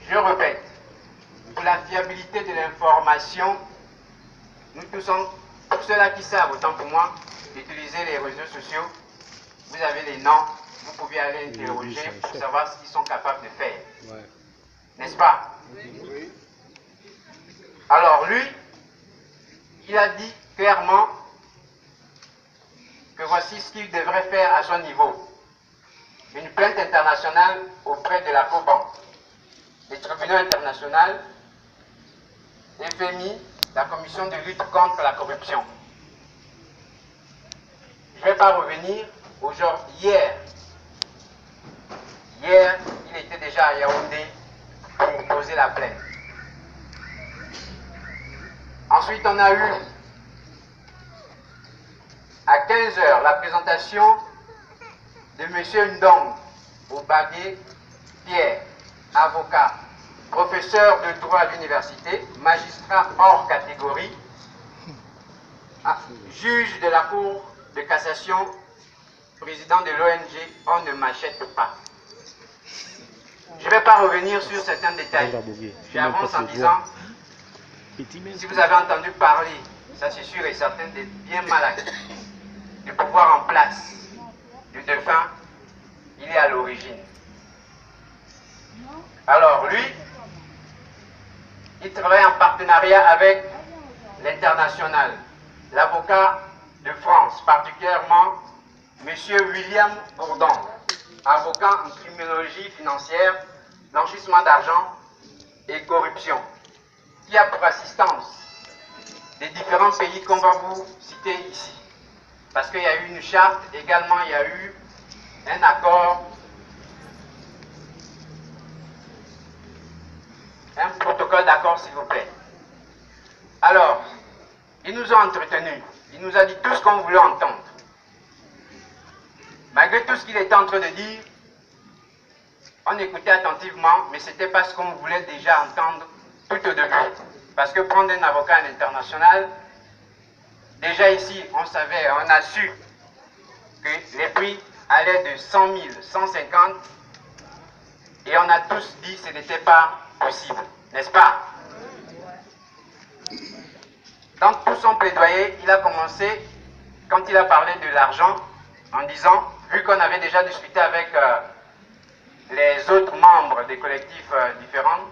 Je répète, pour la fiabilité de l'information, nous tous sommes, pour ceux-là qui savent, autant pour moi, d'utiliser les réseaux sociaux, vous avez les noms, vous pouvez aller interroger pour savoir ce qu'ils sont capables de faire. Ouais. N'est-ce pas? Oui. Alors lui, il a dit clairement que voici ce qu'il devrait faire à son niveau. Une plainte internationale auprès de la COBAN, les tribunaux internationaux, FMI, la commission de lutte contre la corruption. Je ne vais pas revenir au genre hier. Hier, il était déjà à Yaoundé pour poser la plainte. Ensuite, on a eu à 15 h la présentation de M. Ndong Obagé Pierre, avocat, professeur de droit à l'université, magistrat hors catégorie, juge de la Cour de cassation, président de l'ONG On ne m'achète pas. Je ne vais pas revenir sur certains détails. J'avance en disant, si vous avez entendu parler, ça c'est sûr et certain, des bien mal acquis, du pouvoir en place du défunt, il est à l'origine. Alors lui, il travaille en partenariat avec l'international, l'avocat de France, particulièrement M. William Bourdon, avocat en criminologie financière, blanchissement d'argent et corruption, qui a pour assistance des différents pays qu'on va vous citer ici. Parce qu'il y a eu une charte, également il y a eu un accord, un protocole d'accord s'il vous plaît. Alors, il nous a entretenus, il nous a dit tout ce qu'on voulait entendre. Malgré tout ce qu'il était en train de dire, on écoutait attentivement, mais ce n'était pas ce qu'on voulait déjà entendre tout au début. Parce que prendre un avocat à l'international, déjà ici, on savait, on a su que les prix allaient de 100 000, 150, et on a tous dit que ce n'était pas possible, n'est-ce pas? Dans tout son plaidoyer, il a commencé, quand il a parlé de l'argent, en disant, vu qu'on avait déjà discuté avec les autres membres des collectifs différents,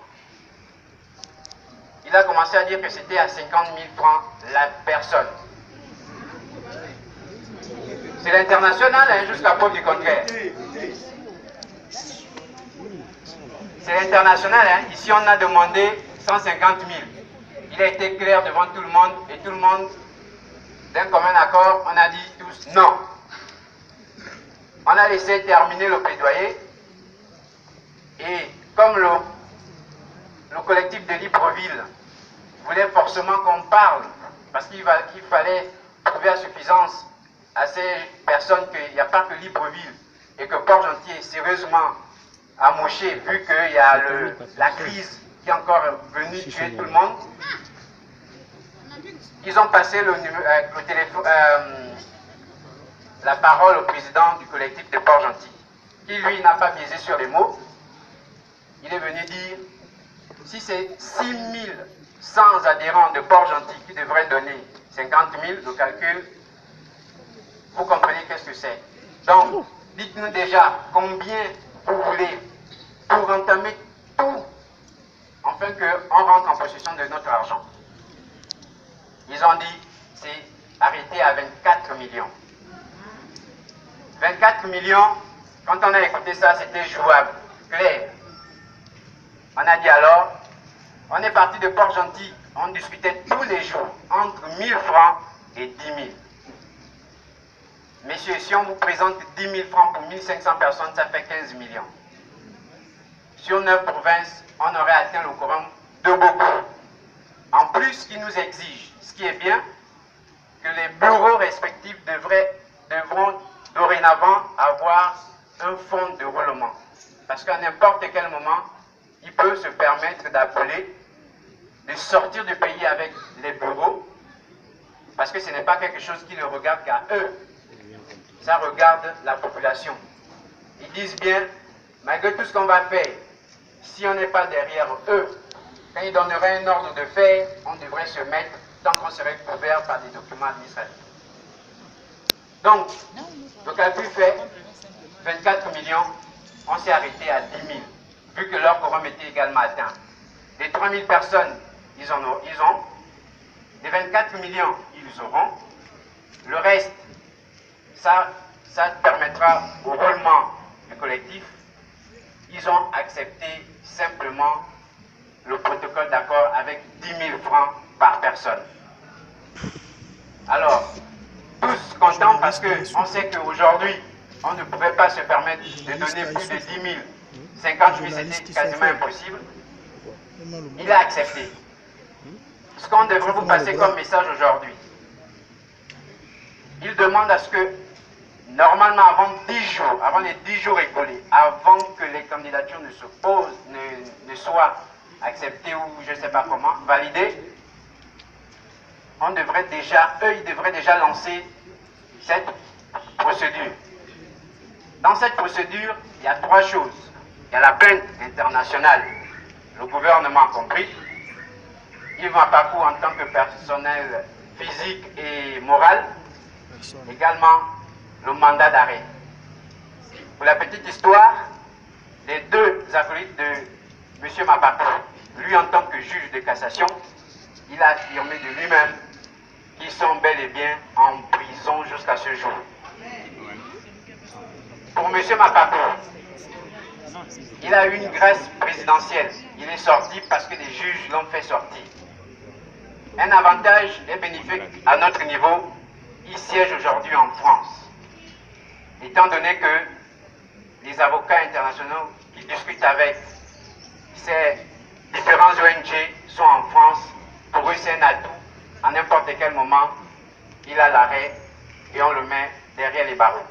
il a commencé à dire que c'était à 50 000 francs la personne. C'est l'international, hein, jusqu'à preuve du contraire. C'est l'international, hein. Ici on a demandé 150 000. Il a été clair devant tout le monde, et tout le monde, d'un commun accord, on a dit tous non. On a laissé terminer le plaidoyer, et comme le collectif de Libreville voulait forcément qu'on parle, parce qu'il fallait prouver à suffisance à ces personnes qu'il n'y a pas que Libreville, et que Port-Gentil est sérieusement amoché, vu qu'il y a la crise qui est encore venue tuer tout le monde. Ils ont passé la parole au président du collectif de Port-Gentil, qui lui n'a pas biaisé sur les mots. Il est venu dire, si c'est 6100 adhérents de Port-Gentil qui devraient donner 50 000, le calcul, vous comprenez qu'est-ce que c'est. Donc, dites-nous déjà combien vous voulez pour entamer tout, afin qu'on rentre en possession de notre argent. Ils ont dit, c'est arrêté à 24 millions. 24 millions, quand on a écouté ça, c'était jouable, clair. On a dit alors, on est parti de Port-Gentil, on discutait tous les jours, entre 1000 francs et 10 000. Messieurs, si on vous présente 10 000 francs pour 1500 personnes, ça fait 15 millions. Sur 9 provinces, on aurait atteint le quorum de beaucoup. En plus, ce qui nous exige, ce qui est bien, que les bureaux respectifs devront dorénavant avoir un fonds de roulement. Parce qu'à n'importe quel moment, il peut se permettre d'appeler, de sortir du pays avec les bureaux, parce que ce n'est pas quelque chose qui ne regarde qu'à eux. Ça regarde la population. Ils disent bien, malgré tout ce qu'on va faire, si on n'est pas derrière eux, quand ils donneraient un ordre de faire, on devrait se mettre tant qu'on serait couvert par des documents administratifs. Donc, le calcul fait 24 millions, on s'est arrêté à 10 000, vu que leur quorum était également atteint. Les 3 000 personnes, ils ont. Les 24 millions, ils auront. Le reste, ça permettra au roulement du collectif. Ils ont accepté simplement le protocole d'accord avec 10 000 francs par personne. Alors, tous contents parce qu'on sait qu'aujourd'hui, on ne pouvait pas se permettre de donner plus de 10 000. 50 000, c'était quasiment impossible. Il a accepté. Ce qu'on devrait vous passer comme message aujourd'hui, il demande à ce que, normalement, avant 10 jours, avant les 10 jours écoulés, avant que les candidatures ne se posent, ne soient acceptées ou je ne sais pas comment, validées, on devrait déjà, ils devraient déjà lancer cette procédure. Dans cette procédure, il y a 3 choses. Il y a la plainte internationale, le gouvernement compris. Ils vont à parcours en tant que personnel physique et moral. Également, le mandat d'arrêt. Pour la petite histoire, les 2 acolytes de M. Mapako, lui en tant que juge de cassation, il a affirmé de lui-même qu'ils sont bel et bien en prison jusqu'à ce jour. Pour M. Mapako, il a eu une grâce présidentielle. Il est sorti parce que les juges l'ont fait sortir. Un avantage est bénéfique à notre niveau. Il siège aujourd'hui en France. Étant donné que les avocats internationaux qui discutent avec ces différents ONG sont en France, pour eux c'est un atout. À n'importe quel moment, il a l'arrêt et on le met derrière les barreaux.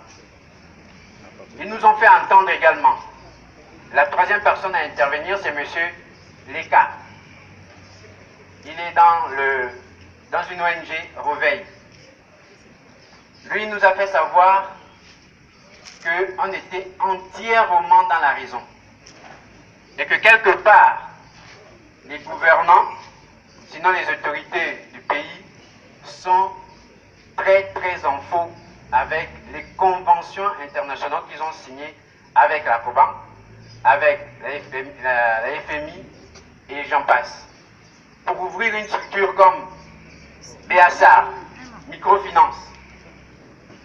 Ils nous ont fait entendre également. La 3e personne à intervenir, c'est M. Leka. Il est dans une ONG Reveil. Lui, il nous a fait savoir qu'on était entièrement dans la raison. Et que quelque part, les gouvernants, sinon les autorités du pays, sont très en faux avec les conventions internationales qu'ils ont signées avec la COBAN, avec la FMI et j'en passe. Pour ouvrir une structure comme BASA, microfinance,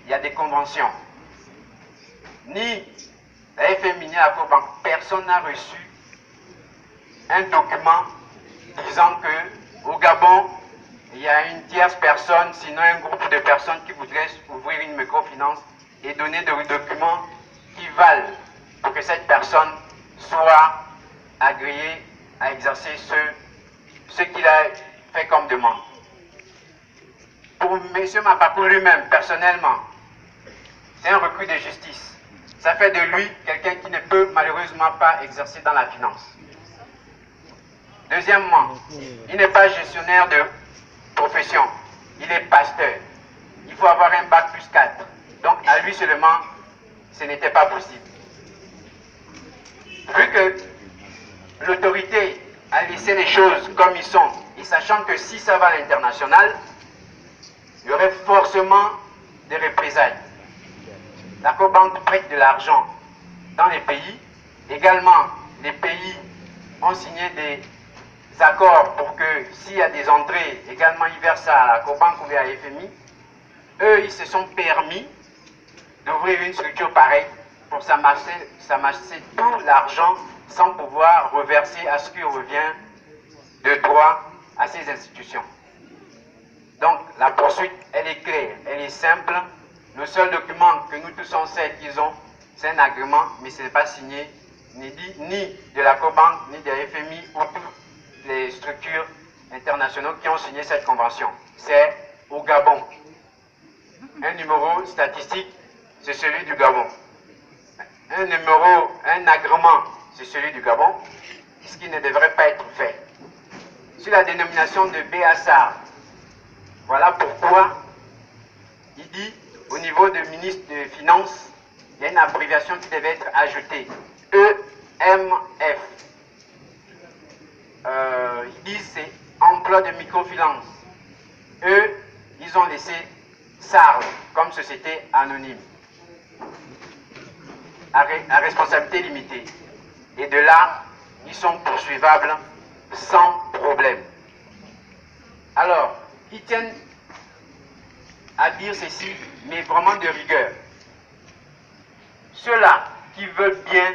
il y a des conventions. Ni la FMI ni la COBAN, personne n'a reçu un document disant que au Gabon, il y a une tierce personne, sinon un groupe de personnes qui voudraient ouvrir une microfinance et donner des documents qui valent pour que cette personne soit agréée à exercer ce qu'il a fait comme demande. Pour M. Mapako lui-même, personnellement, c'est un recul de justice. Ça fait de lui quelqu'un qui ne peut malheureusement pas exercer dans la finance. Deuxièmement, il n'est pas gestionnaire de profession, il est pasteur. Il faut avoir un bac plus 4. Donc à lui seulement, ce n'était pas possible. Vu que l'autorité a laissé les choses comme ils sont, et sachant que si ça va à l'international, il y aurait forcément des représailles. La COBAN prête de l'argent dans les pays. Également, les pays ont signé des accords pour que s'il y a des entrées, également ils versent ça à la COBAN ou à la FMI. Eux, ils se sont permis d'ouvrir une structure pareille pour s'amasser tout l'argent sans pouvoir reverser à ce qui revient de droit à ces institutions. Donc la poursuite, elle est claire, elle est simple. Le seul document que nous tous on sait qu'ils ont, c'est un agrément, mais ce n'est pas signé ni de la COBAN, ni de la FMI ou toutes les structures internationales qui ont signé cette convention. C'est au Gabon. Un numéro statistique, c'est celui du Gabon. Un agrément, c'est celui du Gabon, ce qui ne devrait pas être fait. Sur la dénomination de BASA, voilà pourquoi il dit au niveau du ministre des Finances, il y a une abréviation qui devait être ajoutée. EMF. disent c'est emploi de microfinance. Eux, ils ont laissé SARL comme société anonyme, à responsabilité limitée. Et de là, ils sont poursuivables sans problème. Alors, ils tiennent à dire ceci, mais vraiment de rigueur. Ceux-là qui veulent bien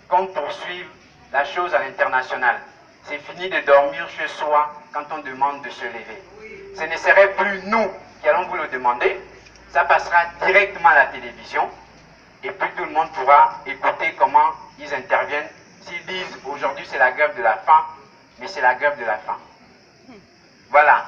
qu'on poursuive la chose à l'international, c'est fini de dormir chez soi quand on demande de se lever. Ce ne serait plus nous qui allons vous le demander, ça passera directement à la télévision et puis tout le monde pourra écouter comment ils interviennent. S'ils disent aujourd'hui c'est la grève de la faim, mais c'est la grève de la faim. Voilà,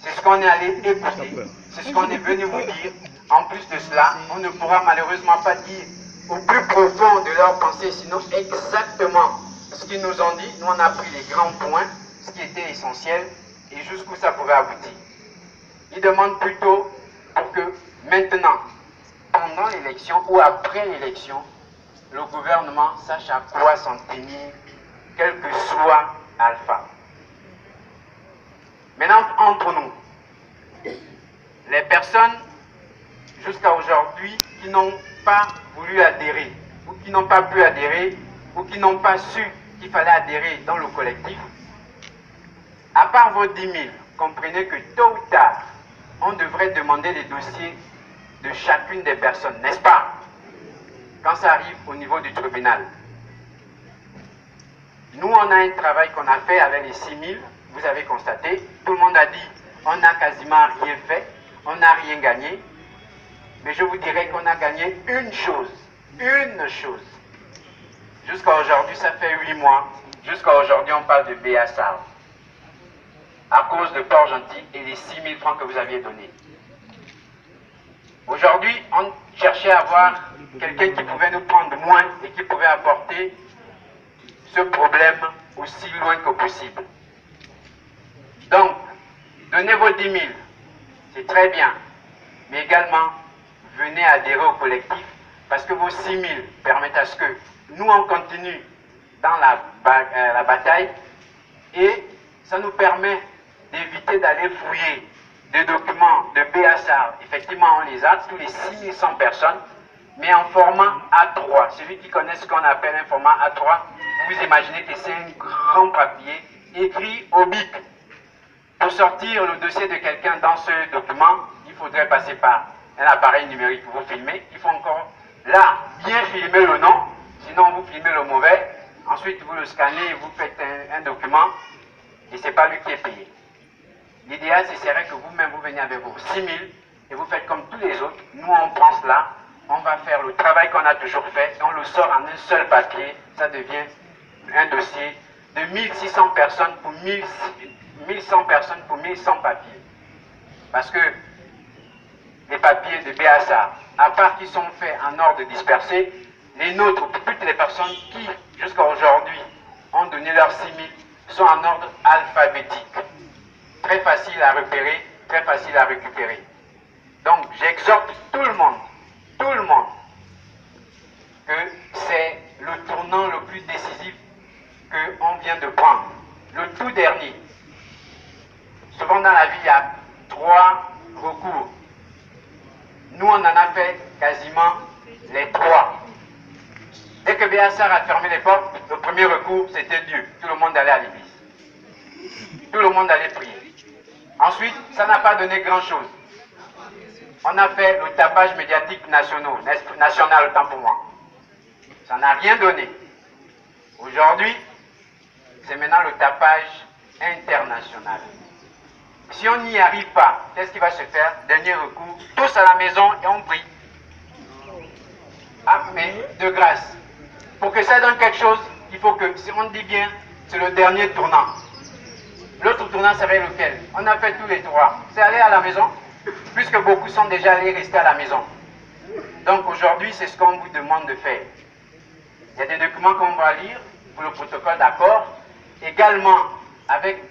c'est ce qu'on est allé écouter, c'est ce qu'on est venu vous dire. En plus de cela, on ne pourra malheureusement pas dire au plus profond de leur pensée, sinon exactement ce qu'ils nous ont dit. Nous on a pris les grands points, ce qui était essentiel et jusqu'où ça pouvait aboutir. Ils demandent plutôt pour que maintenant, pendant l'élection ou après l'élection, le gouvernement sache à quoi s'en tenir, quel que soit Alpha. Maintenant, entre nous, les personnes jusqu'à aujourd'hui qui n'ont pas voulu adhérer, ou qui n'ont pas pu adhérer, ou qui n'ont pas su qu'il fallait adhérer dans le collectif, à part vos 10 000, comprenez que tôt ou tard, on devrait demander les dossiers de chacune des personnes, n'est-ce pas? Quand ça arrive au niveau du tribunal. Nous, on a un travail qu'on a fait avec les 6 000, vous avez constaté, tout le monde a dit, on n'a quasiment rien fait, on n'a rien gagné, mais je vous dirais qu'on a gagné une chose. Jusqu'à aujourd'hui, ça fait 8 mois, jusqu'à aujourd'hui, on parle de BASAR, à cause de Port-Gentil et les 6 000 francs que vous aviez donnés. Aujourd'hui, on cherchait à avoir quelqu'un qui pouvait nous prendre moins et qui pouvait apporter ce problème aussi loin que possible. Donc, donnez vos 10 000, c'est très bien, mais également, venez adhérer au collectif parce que vos 6 000 permettent à ce que nous, on continue dans la bataille et ça nous permet d'éviter d'aller fouiller des documents de BASAR. Effectivement, on les a, tous les 6100 personnes, mais en format A3. Celui qui connaît ce qu'on appelle un format A3, vous imaginez que c'est un grand papier écrit au bic. Pour sortir le dossier de quelqu'un dans ce document, il faudrait passer par un appareil numérique que vous filmez. Il faut encore, là, bien filmer le nom, sinon vous filmez le mauvais. Ensuite, vous le scannez et vous faites un document, et ce n'est pas lui qui est payé. L'idéal, ce serait que vous-même, vous veniez avec vos 6 000 et vous faites comme tous les autres. Nous, on prend cela, on va faire le travail qu'on a toujours fait, et on le sort en un seul papier. Ça devient un dossier de 1600 personnes pour 1100 personnes pour 1100 papiers. Parce que les papiers de BASA, à part qu'ils sont faits en ordre dispersé, les nôtres, toutes les personnes qui, jusqu'à aujourd'hui, ont donné leurs 6 000, sont en ordre alphabétique. Très facile à repérer, très facile à récupérer. Donc, j'exhorte tout le monde, que c'est le tournant le plus décisif qu'on vient de prendre. Le tout dernier. Souvent dans la vie, il y a 3 recours. Nous, on en a fait quasiment les 3. Dès que BASAR a fermé les portes, le premier recours, c'était Dieu. Tout le monde allait à l'église. Tout le monde allait prier. Ensuite, ça n'a pas donné grand-chose. On a fait le tapage médiatique national, autant pour moi. Ça n'a rien donné. Aujourd'hui, c'est maintenant le tapage international. Si on n'y arrive pas, qu'est-ce qui va se faire? Dernier recours, tous à la maison et on prie. Ah, mais de grâce. Pour que ça donne quelque chose, il faut que, si on dit bien, c'est le dernier tournant. L'autre tournant serait lequel? On a fait tous les 3. C'est aller à la maison, puisque beaucoup sont déjà allés rester à la maison. Donc aujourd'hui, c'est ce qu'on vous demande de faire. Il y a des documents qu'on va lire pour le protocole d'accord, également avec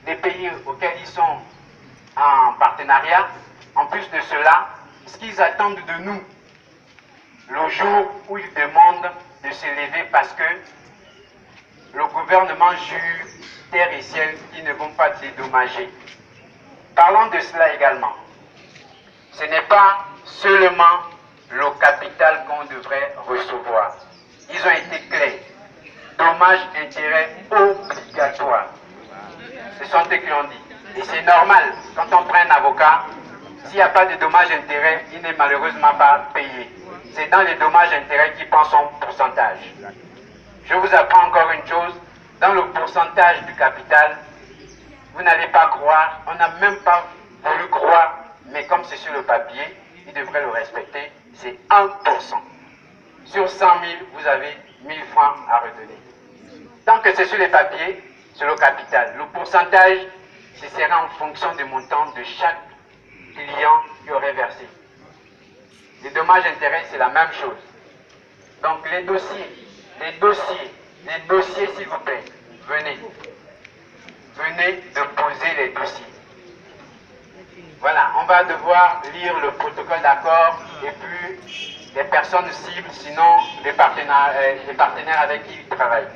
des pays auxquels ils sont en partenariat. En plus de cela, ce qu'ils attendent de nous, le jour où ils demandent de se lever parce que le gouvernement jure terre et ciel qu'ils ne vont pas dédommager. Parlons de cela également. Ce n'est pas seulement le capital qu'on devrait recevoir. Ils ont été clairs. Dommages, intérêts obligatoires. Ce sont eux qui l'ont dit. Et c'est normal, quand on prend un avocat, s'il n'y a pas de dommages-intérêts, il n'est malheureusement pas payé. C'est dans les dommages-intérêts qu'il prend son pourcentage. Je vous apprends encore une chose. Dans le pourcentage du capital, vous n'allez pas croire, on n'a même pas voulu croire, mais comme c'est sur le papier, il devrait le respecter, c'est 1%. Sur 100 000, vous avez 1000 francs à redonner. Tant que c'est sur les papiers, c'est le capital. Le pourcentage, ce sera en fonction du montant de chaque client qui aurait versé. Les dommages-intérêts, c'est la même chose. Donc les dossiers, s'il vous plaît, venez. Venez déposer les dossiers. Voilà, on va devoir lire le protocole d'accord et puis les personnes cibles, sinon les partenaires avec qui ils travaillent.